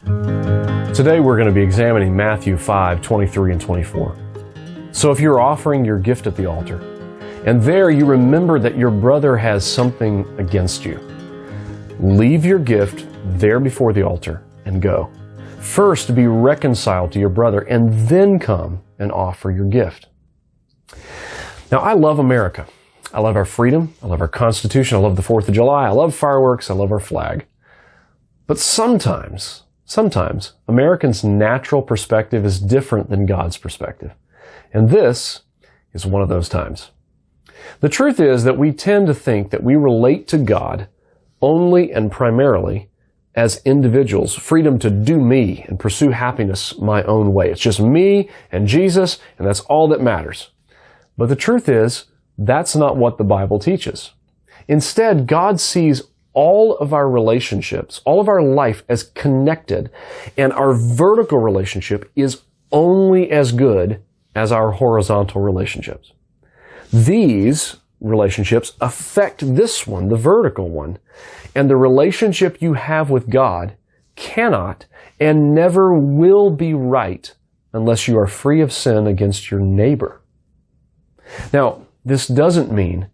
Today we're going to be examining Matthew 5:23 and 24. So if you're offering your gift at the altar, and there you remember that your brother has something against you, leave your gift there before the altar and go. First be reconciled to your brother, and then come and offer your gift. Now, I love America. I love our freedom. I love our Constitution. I love the 4th of July. I love fireworks. I love our flag. But sometimes Americans' natural perspective is different than God's perspective. And this is one of those times. The truth is that we tend to think that we relate to God only and primarily as individuals, freedom to do me and pursue happiness my own way. It's just me and Jesus, and that's all that matters. But the truth is, that's not what the Bible teaches. Instead, God sees all of our relationships, all of our life as connected, and our vertical relationship is only as good as our horizontal relationships. These relationships affect this one, the vertical one, and the relationship you have with God cannot and never will be right unless you are free of sin against your neighbor. Now, this doesn't mean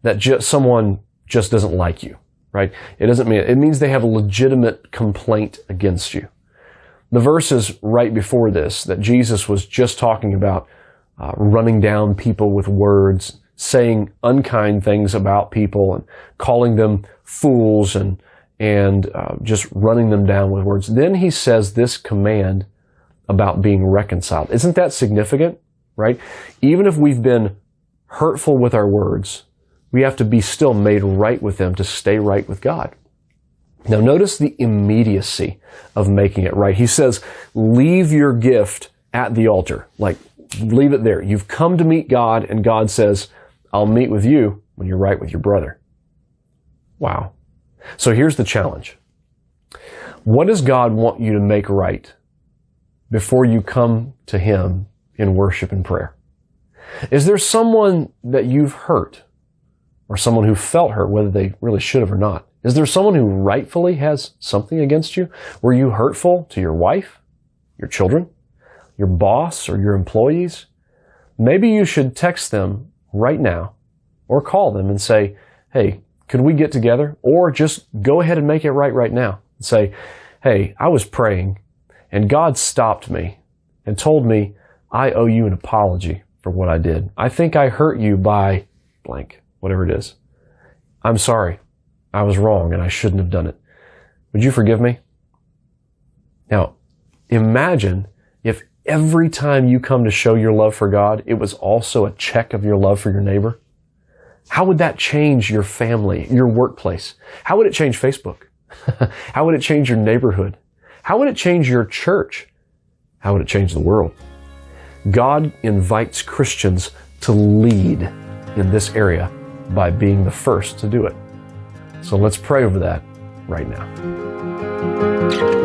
that someone just doesn't like you, right? It means they have a legitimate complaint against you. The verses right before this that Jesus was just talking about running down people with words, saying unkind things about people and calling them fools and just running them down with words. Then he says this command about being reconciled. Isn't that significant, right? Even if we've been hurtful with our words, we have to be still made right with them to stay right with God. Now notice the immediacy of making it right. He says, leave your gift at the altar. Like, leave it there. You've come to meet God, and God says, I'll meet with you when you're right with your brother. Wow. So here's the challenge. What does God want you to make right before you come to Him in worship and prayer? Is there someone that you've hurt, or someone who felt hurt, whether they really should have or not? Is there someone who rightfully has something against you? Were you hurtful to your wife, your children, your boss, or your employees? Maybe you should text them right now or call them and say, hey, could we get together? Or just go ahead and make it right now. And say, hey, I was praying and God stopped me and told me I owe you an apology for what I did. I think I hurt you by blank, whatever it is. I'm sorry. I was wrong and I shouldn't have done it. Would you forgive me? Now, imagine if every time you come to show your love for God, it was also a check of your love for your neighbor. How would that change your family, your workplace? How would it change Facebook? How would it change your neighborhood? How would it change your church? How would it change the world? God invites Christians to lead in this area by being the first to do it. So let's pray over that right now.